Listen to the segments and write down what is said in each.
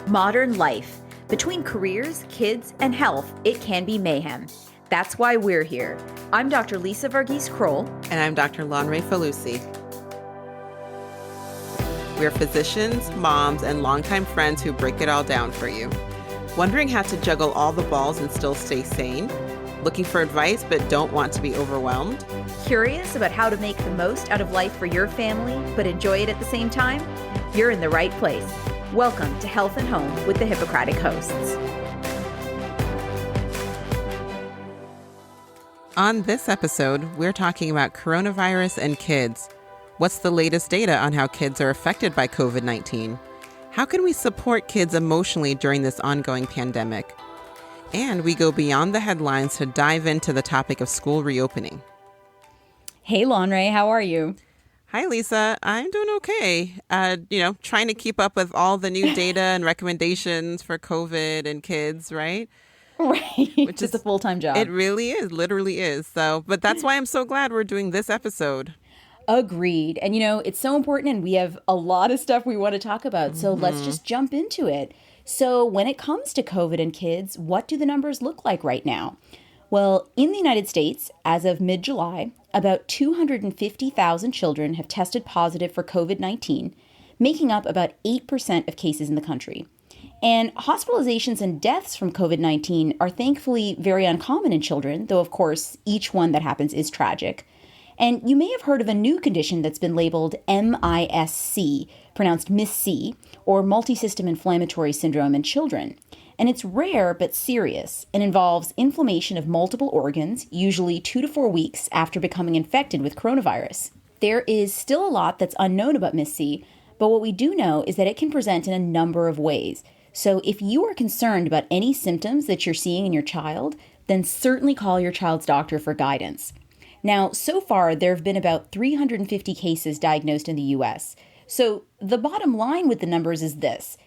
Modern life. Between careers, kids, and health, it can be mayhem. That's why we're here. I'm Dr. Lisa Varghese Kroll. And I'm Dr. Lanre Falusi. We're physicians, moms, and longtime friends who break it all down for you. Wondering how to juggle all the balls and still stay sane? Looking for advice but don't want to be overwhelmed? Curious about how to make the most out of life for your family but enjoy it at the same time? You're in the right place. Welcome to Health and Home with the Hippocratic hosts. On this episode, we're talking about coronavirus and kids. What's the latest data on how kids are affected by COVID-19? How can we support kids emotionally during this ongoing pandemic? And we go beyond the headlines to dive into the topic of school reopening. Hey, Lanre, how are you? Hi, Lisa. I'm doing okay. Trying to keep up with all the new data and recommendations for COVID and kids, right? Right. Which is a full-time job. It really is, literally is. But that's why I'm so glad we're doing this episode. Agreed. And, it's so important and we have a lot of stuff we want to talk about. So let's just jump into it. So when it comes to COVID and kids, what do the numbers look like right now? Well, in the United States, as of mid-July, about 250,000 children have tested positive for COVID-19, making up about 8% of cases in the country. And hospitalizations and deaths from COVID-19 are thankfully very uncommon in children, though, of course, each one that happens is tragic. And you may have heard of a new condition that's been labeled MIS-C, pronounced MIS-C, or multisystem inflammatory syndrome in children. And it's rare but serious and involves inflammation of multiple organs, usually 2 to 4 weeks after becoming infected with coronavirus. There is still a lot that's unknown about MIS-C, but what we do know is that it can present in a number of ways. So if you are concerned about any symptoms that you're seeing in your child, then certainly call your child's doctor for guidance. Now, so far, there have been about 350 cases diagnosed in the U.S. So the bottom line with the numbers is this.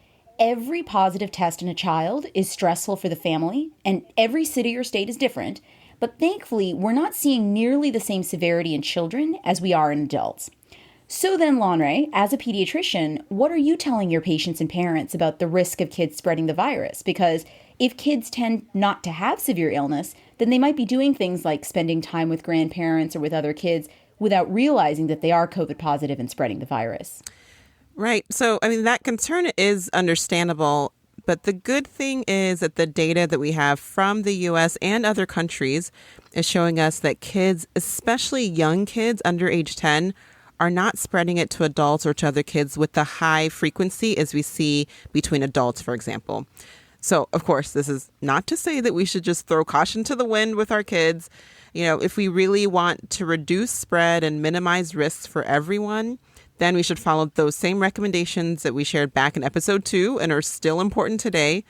Every positive test in a child is stressful for the family, and every city or state is different. But thankfully, we're not seeing nearly the same severity in children as we are in adults. So then, Lanre, as a pediatrician, what are you telling your patients and parents about the risk of kids spreading the virus? Because if kids tend not to have severe illness, then they might be doing things like spending time with grandparents or with other kids without realizing that they are COVID positive and spreading the virus. Right. So, that concern is understandable. But the good thing is that the data that we have from the U.S. and other countries is showing us that kids, especially young kids under age 10, are not spreading it to adults or to other kids with the high frequency as we see between adults, for example. So, of course, this is not to say that we should just throw caution to the wind with our kids. If we really want to reduce spread and minimize risks for everyone, then we should follow those same recommendations that we shared back in episode 2 and are still important today.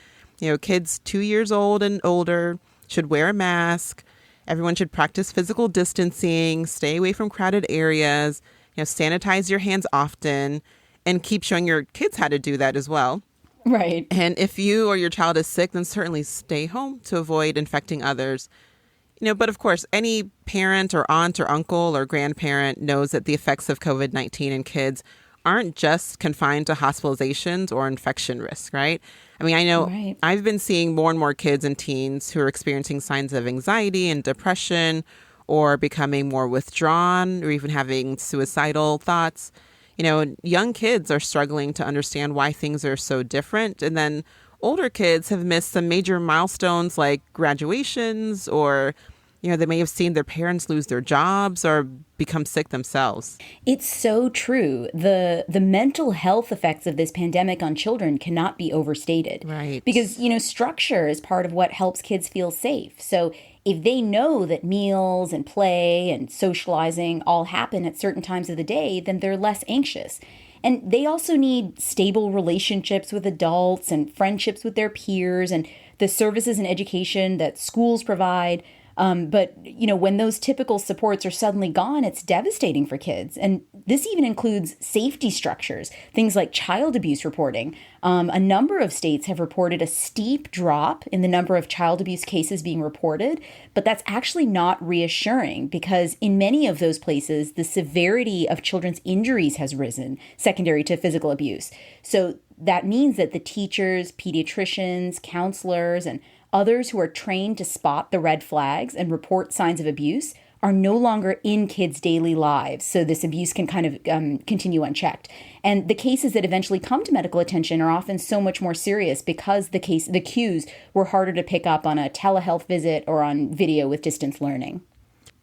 Kids 2 years old and older should wear a mask. Everyone should practice physical distancing, stay away from crowded areas, sanitize your hands often, and keep showing your kids how to do that as well. Right. And if you or your child is sick, then certainly stay home to avoid infecting others. But of course, any parent or aunt or uncle or grandparent knows that the effects of COVID-19 in kids aren't just confined to hospitalizations or infection risk, right? I know Right. I've been seeing more and more kids and teens who are experiencing signs of anxiety and depression or becoming more withdrawn or even having suicidal thoughts. Young kids are struggling to understand why things are so different. And then older kids have missed some major milestones like graduations or, they may have seen their parents lose their jobs or become sick themselves. It's so true. The mental health effects of this pandemic on children cannot be overstated. Right. Because, structure is part of what helps kids feel safe. So if they know that meals and play and socializing all happen at certain times of the day, then they're less anxious. And they also need stable relationships with adults and friendships with their peers and the services and education that schools provide. But when those typical supports are suddenly gone, it's devastating for kids. And this even includes safety structures, things like child abuse reporting. A number of states have reported a steep drop in the number of child abuse cases being reported, but that's actually not reassuring because in many of those places, the severity of children's injuries has risen secondary to physical abuse. So that means that the teachers, pediatricians, counselors, and others who are trained to spot the red flags and report signs of abuse are no longer in kids' daily lives. So this abuse can kind of continue unchecked. And the cases that eventually come to medical attention are often so much more serious because the cues were harder to pick up on a telehealth visit or on video with distance learning.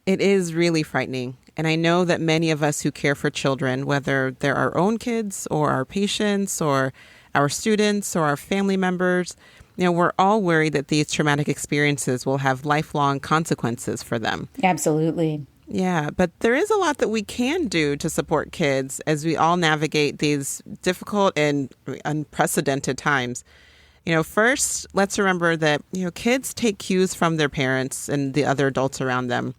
It is really frightening. And I know that many of us who care for children, whether they're our own kids or our patients or our students or our family members, we're all worried that these traumatic experiences will have lifelong consequences for them. Absolutely. Yeah, but there is a lot that we can do to support kids as we all navigate these difficult and unprecedented times. First, let's remember that, kids take cues from their parents and the other adults around them.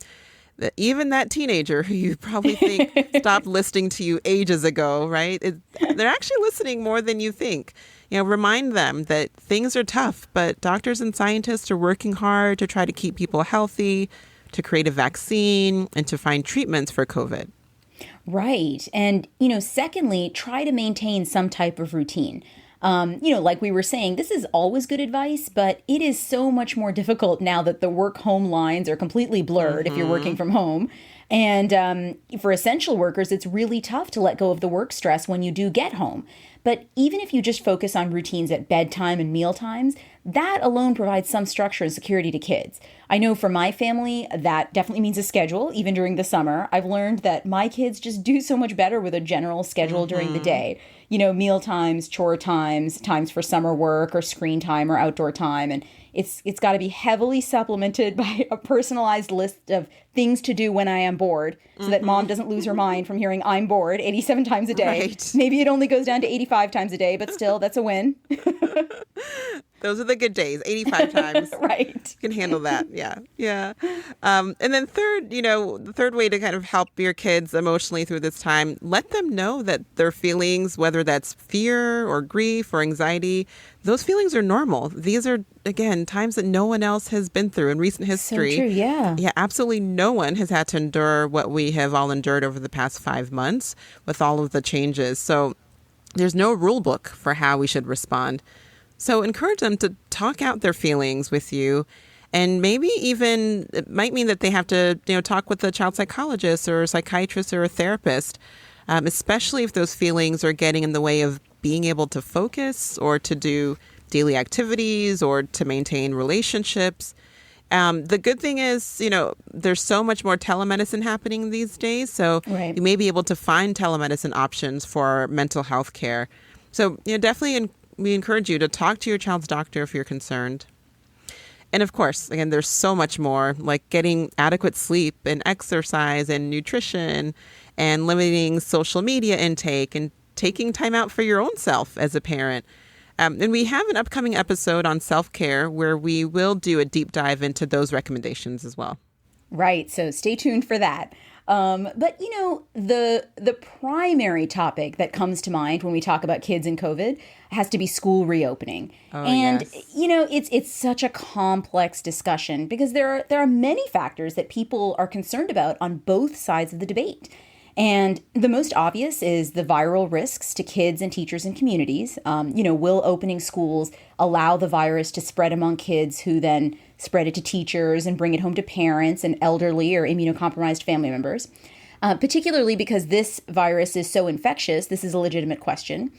Even that teenager who you probably think stopped listening to you ages ago, right? They're actually listening more than you think. Remind them that things are tough, but doctors and scientists are working hard to try to keep people healthy, to create a vaccine, and to find treatments for COVID. Right. And, secondly, try to maintain some type of routine. Like we were saying, this is always good advice, but it is so much more difficult now that the work-home lines are completely blurred if you're working from home. And for essential workers, it's really tough to let go of the work stress when you do get home. But even if you just focus on routines at bedtime and meal times, that alone provides some structure and security to kids. I know for my family, that definitely means a schedule, even during the summer. I've learned that my kids just do so much better with a general schedule during the day. Meal times, chore times, times for summer work or screen time or outdoor time. And it's got to be heavily supplemented by a personalized list of things to do when I am bored so that mom doesn't lose her mind from hearing I'm bored 87 times a day. Right. Maybe it only goes down to 85 times a day, but still, that's a win. Those are the good days, 85 times. Right. You can handle that. Yeah. Yeah. And then third, the third way to kind of help your kids emotionally through this time, let them know that their feelings, whether that's fear or grief or anxiety, those feelings are normal. These are, again, times that no one else has been through in recent history. So true, yeah. Yeah, absolutely no one has had to endure what we have all endured over the past 5 months with all of the changes. So there's no rule book for how we should respond. So encourage them to talk out their feelings with you. And maybe even it might mean that they have to, talk with a child psychologist or a psychiatrist or a therapist, especially if those feelings are getting in the way of being able to focus or to do daily activities or to maintain relationships. The good thing is, there's so much more telemedicine happening these days. So You may be able to find telemedicine options for mental health care. So, definitely we encourage you to talk to your child's doctor if you're concerned. And of course, again, there's so much more, like getting adequate sleep and exercise and nutrition and limiting social media intake and taking time out for your own self as a parent. And we have an upcoming episode on self-care where we will do a deep dive into those recommendations as well. Right. So stay tuned for that. But, the primary topic that comes to mind when we talk about kids and COVID has to be school reopening. Yes. It's such a complex discussion because there are many factors that people are concerned about on both sides of the debate. And the most obvious is the viral risks to kids and teachers and communities. Will opening schools allow the virus to spread among kids who then spread it to teachers and bring it home to parents and elderly or immunocompromised family members? Particularly because this virus is so infectious, this is a legitimate question.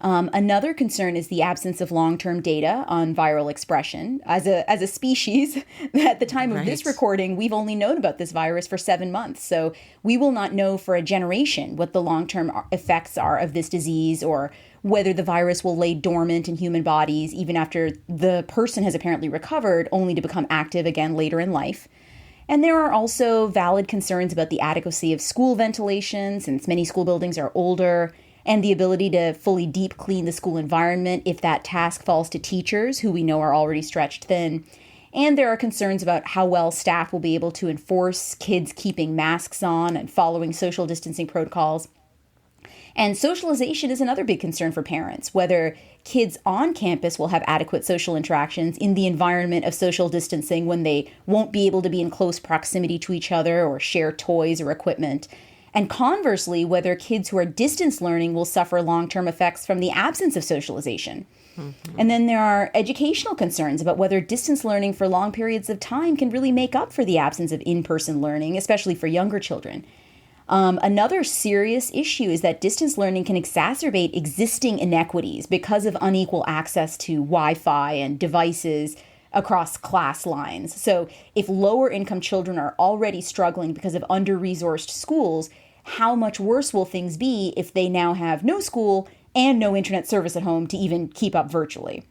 Another concern is the absence of long-term data on viral expression. As a species, at the time of this recording, we've only known about this virus for 7 months. So we will not know for a generation what the long-term effects are of this disease or whether the virus will lay dormant in human bodies even after the person has apparently recovered, only to become active again later in life. And there are also valid concerns about the adequacy of school ventilation, since many school buildings are older, and the ability to fully deep clean the school environment if that task falls to teachers, who we know are already stretched thin. And there are concerns about how well staff will be able to enforce kids keeping masks on and following social distancing protocols. And socialization is another big concern for parents, whether kids on campus will have adequate social interactions in the environment of social distancing when they won't be able to be in close proximity to each other or share toys or equipment. And conversely, whether kids who are distance learning will suffer long-term effects from the absence of socialization. And then there are educational concerns about whether distance learning for long periods of time can really make up for the absence of in-person learning, especially for younger children. Another serious issue is that distance learning can exacerbate existing inequities because of unequal access to Wi-Fi and devices across class lines. So if lower income children are already struggling because of under-resourced schools, how much worse will things be if they now have no school and no internet service at home to even keep up virtually?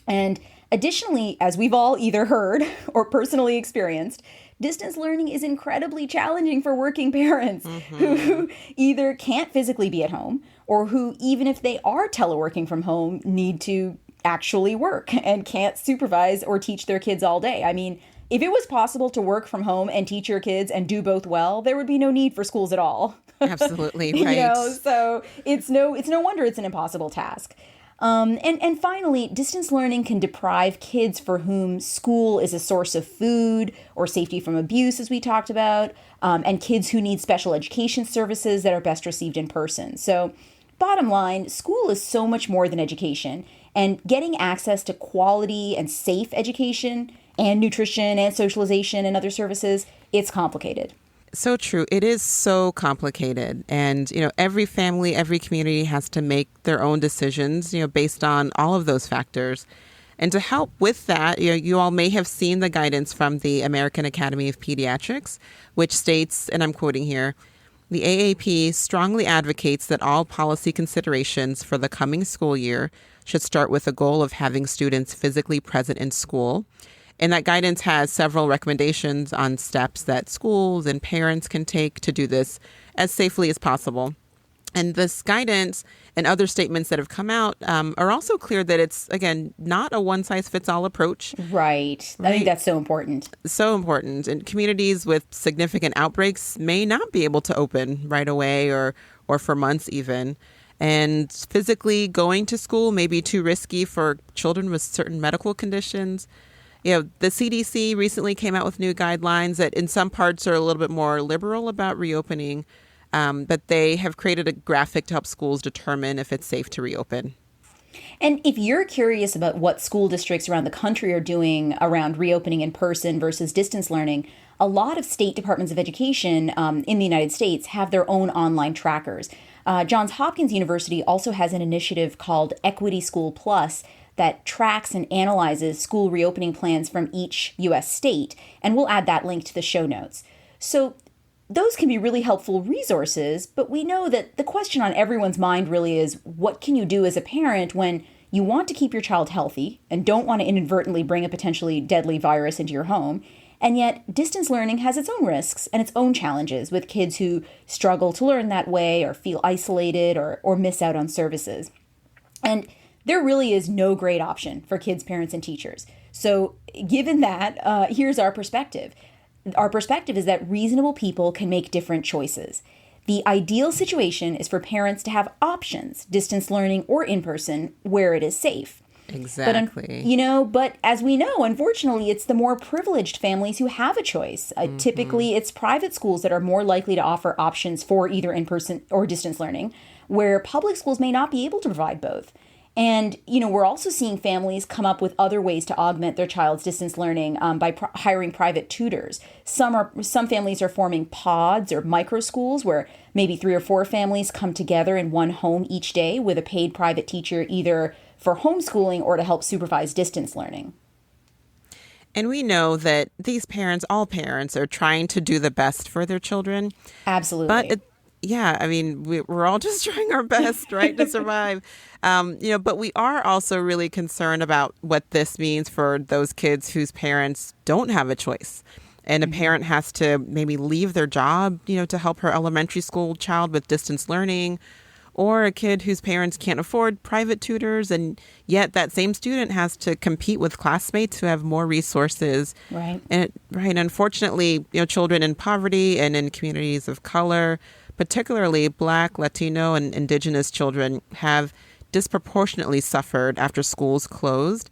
And additionally, as we've all either heard or personally experienced, distance learning is incredibly challenging for working parents who either can't physically be at home or who, even if they are teleworking from home, need to actually work and can't supervise or teach their kids all day. I mean, if it was possible to work from home and teach your kids and do both well, there would be no need for schools at all. Absolutely, right. So it's no wonder it's an impossible task. And finally, distance learning can deprive kids for whom school is a source of food or safety from abuse, as we talked about, and kids who need special education services that are best received in person. So bottom line, school is so much more than education, and getting access to quality and safe education and nutrition and socialization and other services, it's complicated. So true. It is so complicated. And, every family, every community has to make their own decisions, based on all of those factors. And to help with that, you all may have seen the guidance from the American Academy of Pediatrics, which states, and I'm quoting here, the AAP strongly advocates that all policy considerations for the coming school year should start with a goal of having students physically present in school. And that guidance has several recommendations on steps that schools and parents can take to do this as safely as possible. And this guidance and other statements that have come out are also clear that it's, again, not a one-size-fits-all approach. Right. I think that's so important. So important. And communities with significant outbreaks may not be able to open right away or for months even. And physically going to school may be too risky for children with certain medical conditions. The CDC recently came out with new guidelines that in some parts are a little bit more liberal about reopening, but they have created a graphic to help schools determine if it's safe to reopen. And if you're curious about what school districts around the country are doing around reopening in person versus distance learning, a lot of state departments of education in the United States have their own online trackers. Johns Hopkins University also has an initiative called Equity School Plus that tracks and analyzes school reopening plans from each U.S. state, and we'll add that link to the show notes. So those can be really helpful resources, but we know that the question on everyone's mind really is, what can you do as a parent when you want to keep your child healthy and don't want to inadvertently bring a potentially deadly virus into your home? And yet distance learning has its own risks and its own challenges with kids who struggle to learn that way or feel isolated or miss out on services. And there really is no great option for kids, parents, and teachers. So given that, here's our perspective. Our perspective is that reasonable people can make different choices. The ideal situation is for parents to have options, distance learning or in person, where it is safe. Exactly. But as we know, unfortunately, it's the more privileged families who have a choice. Typically, it's private schools that are more likely to offer options for either in-person or distance learning, where public schools may not be able to provide both. And, we're also seeing families come up with other ways to augment their child's distance learning by hiring private tutors. Some families are forming pods or micro schools where maybe 3 or 4 families come together in one home each day with a paid private teacher, either for homeschooling or to help supervise distance learning. And we know that all parents are trying to do the best for their children. Absolutely. But we're all just trying our best, right, to survive. But we are also really concerned about what this means for those kids whose parents don't have a choice. And a parent has to maybe leave their job, to help her elementary school child with distance learning, or a kid whose parents can't afford private tutors. And yet that same student has to compete with classmates who have more resources. Right. And unfortunately, children in poverty and in communities of color, particularly Black, Latino, and Indigenous children, have disproportionately suffered after schools closed.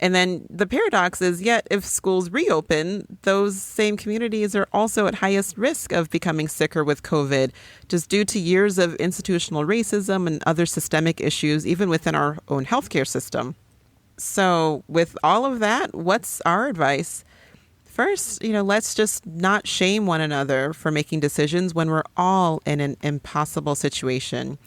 And then the paradox is, yet if schools reopen, those same communities are also at highest risk of becoming sicker with COVID, just due to years of institutional racism and other systemic issues, even within our own healthcare system. So with all of that, what's our advice? First, let's just not shame one another for making decisions when we're all in an impossible situation.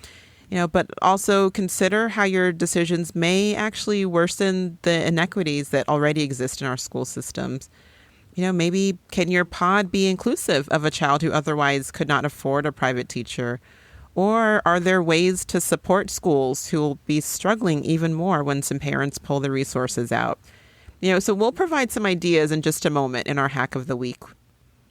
But also consider how your decisions may actually worsen the inequities that already exist in our school systems. Maybe can your pod be inclusive of a child who otherwise could not afford a private teacher? Or are there ways to support schools who will be struggling even more when some parents pull the resources out? So we'll provide some ideas in just a moment in our Hack of the Week.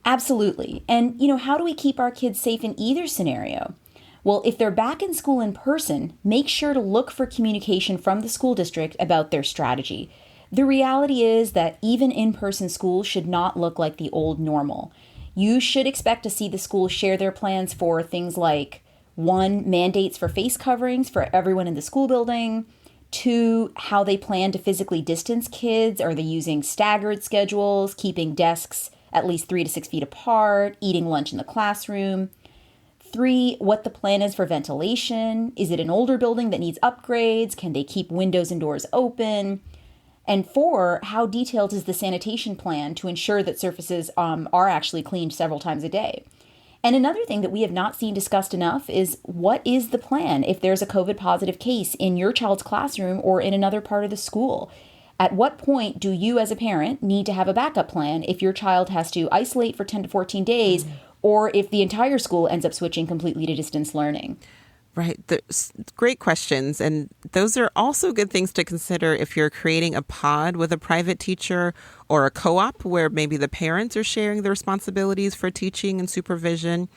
Absolutely. And, how do we keep our kids safe in either scenario? Well, if they're back in school in person, make sure to look for communication from the school district about their strategy. The reality is that even in-person schools should not look like the old normal. You should expect to see the schools share their plans for things like 1, mandates for face coverings for everyone in the school building. 2, how they plan to physically distance kids. Are they using staggered schedules, keeping desks at least 3 to 6 feet apart, eating lunch in the classroom? 3, what the plan is for ventilation. Is it an older building that needs upgrades? Can they keep windows and doors open? And 4, how detailed is the sanitation plan to ensure that surfaces are actually cleaned several times a day? And another thing that we have not seen discussed enough is, what is the plan if there's a COVID positive case in your child's classroom or in another part of the school? At what point do you as a parent need to have a backup plan if your child has to isolate for 10 to 14 days or if the entire school ends up switching completely to distance learning? Right. Great questions. And those are also good things to consider if you're creating a pod with a private teacher or a co-op where maybe the parents are sharing the responsibilities for teaching and supervision.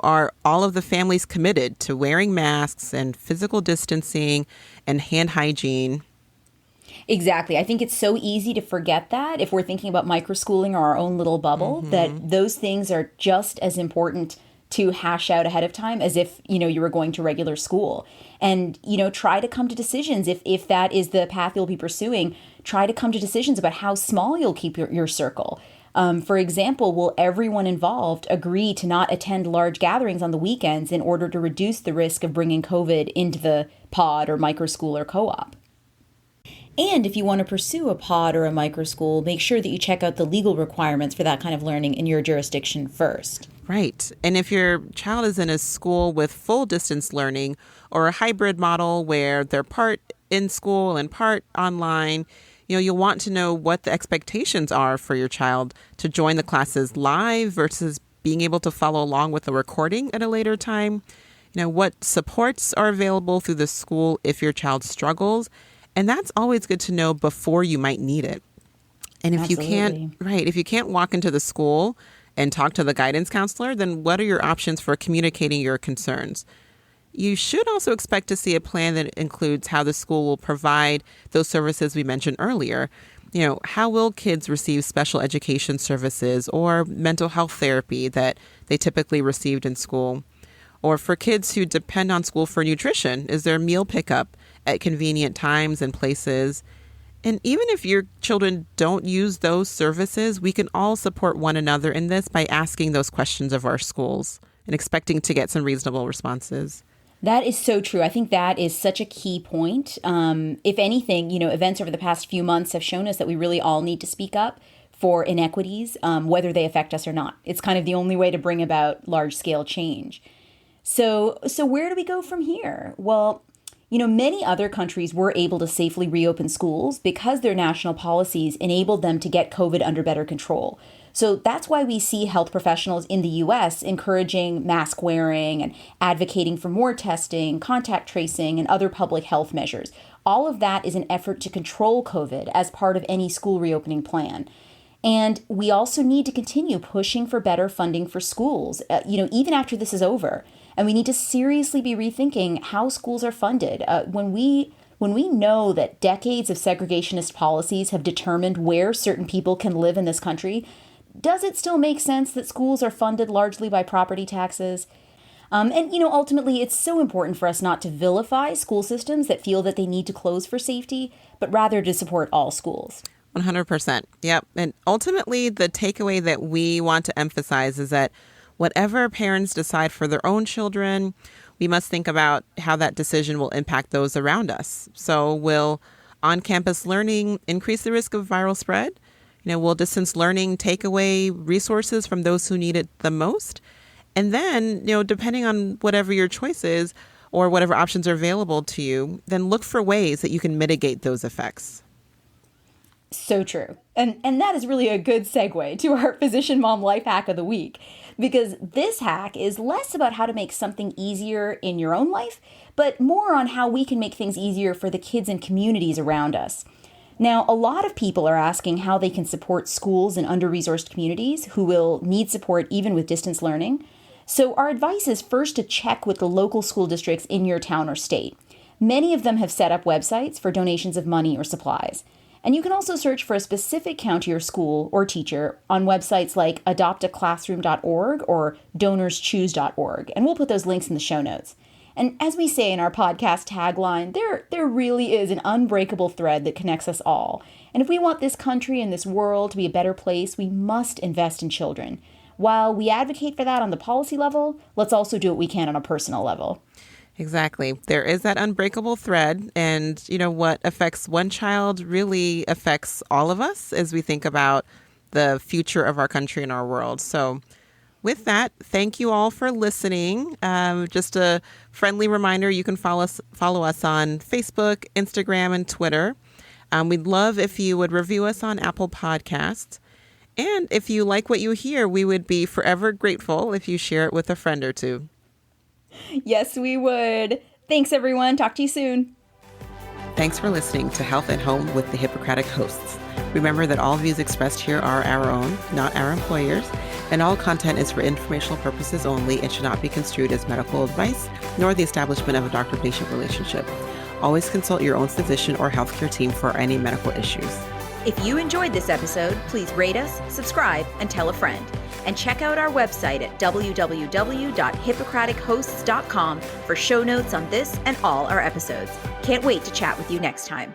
Are all of the families committed to wearing masks and physical distancing and hand hygiene? Exactly. I think it's so easy to forget that if we're thinking about microschooling or our own little bubble, that those things are just as important to hash out ahead of time as if, you were going to regular school. And, try to come to decisions. If that is the path you'll be pursuing, try to come to decisions about how small you'll keep your circle. For example, will everyone involved agree to not attend large gatherings on the weekends in order to reduce the risk of bringing COVID into the pod or microschool or co-op? And if you want to pursue a pod or a microschool, make sure that you check out the legal requirements for that kind of learning in your jurisdiction first. Right. And if your child is in a school with full distance learning or a hybrid model where they're part in school and part online, you'll want to know what the expectations are for your child to join the classes live versus being able to follow along with a recording at a later time. What supports are available through the school if your child struggles. And that's always good to know before you might need it. And if you can't walk into the school and talk to the guidance counselor, then what are your options for communicating your concerns? You should also expect to see a plan that includes how the school will provide those services we mentioned earlier. How will kids receive special education services or mental health therapy that they typically received in school? Or for kids who depend on school for nutrition, is there meal pickup at convenient times and places? And even if your children don't use those services, we can all support one another in this by asking those questions of our schools and expecting to get some reasonable responses. That is so true. I think that is such a key point. If anything, events over the past few months have shown us that we really all need to speak up for inequities, whether they affect us or not. It's kind of the only way to bring about large-scale change. So where do we go from here? Well, many other countries were able to safely reopen schools because their national policies enabled them to get COVID under better control. So that's why we see health professionals in the U.S. encouraging mask wearing and advocating for more testing, contact tracing, and other public health measures. All of that is an effort to control COVID as part of any school reopening plan. And we also need to continue pushing for better funding for schools, even after this is over. And we need to seriously be rethinking how schools are funded. When we know that decades of segregationist policies have determined where certain people can live in this country, does it still make sense that schools are funded largely by property taxes? Ultimately, it's so important for us not to vilify school systems that feel that they need to close for safety. but rather to support all schools. 100%. Yep. And ultimately, the takeaway that we want to emphasize is that whatever parents decide for their own children, we must think about how that decision will impact those around us. So will on-campus learning increase the risk of viral spread? Will distance learning take away resources from those who need it the most? And then, depending on whatever your choice is or whatever options are available to you, then look for ways that you can mitigate those effects. So true. And that is really a good segue to our Physician Mom Life Hack of the Week, because this hack is less about how to make something easier in your own life, but more on how we can make things easier for the kids and communities around us. Now, a lot of people are asking how they can support schools in under-resourced communities who will need support even with distance learning. So our advice is first to check with the local school districts in your town or state. Many of them have set up websites for donations of money or supplies. And you can also search for a specific county or school or teacher on websites like adoptaclassroom.org or donorschoose.org. And we'll put those links in the show notes. And as we say in our podcast tagline, there really is an unbreakable thread that connects us all. And if we want this country and this world to be a better place, we must invest in children. While we advocate for that on the policy level, let's also do what we can on a personal level. Exactly. There is that unbreakable thread. And, what affects one child really affects all of us as we think about the future of our country and our world. So with that, thank you all for listening. Just a friendly reminder, you can follow us on Facebook, Instagram, and Twitter. We'd love if you would review us on Apple Podcasts. And if you like what you hear, we would be forever grateful if you share it with a friend or two. Yes, we would. Thanks, everyone. Talk to you soon. Thanks for listening to Health at Home with the Hippocratic hosts. Remember that all views expressed here are our own, not our employers, and all content is for informational purposes only and should not be construed as medical advice, nor the establishment of a doctor-patient relationship. Always consult your own physician or healthcare team for any medical issues. If you enjoyed this episode, please rate us, subscribe, and tell a friend. And check out our website at www.hippocratichosts.com for show notes on this and all our episodes. Can't wait to chat with you next time.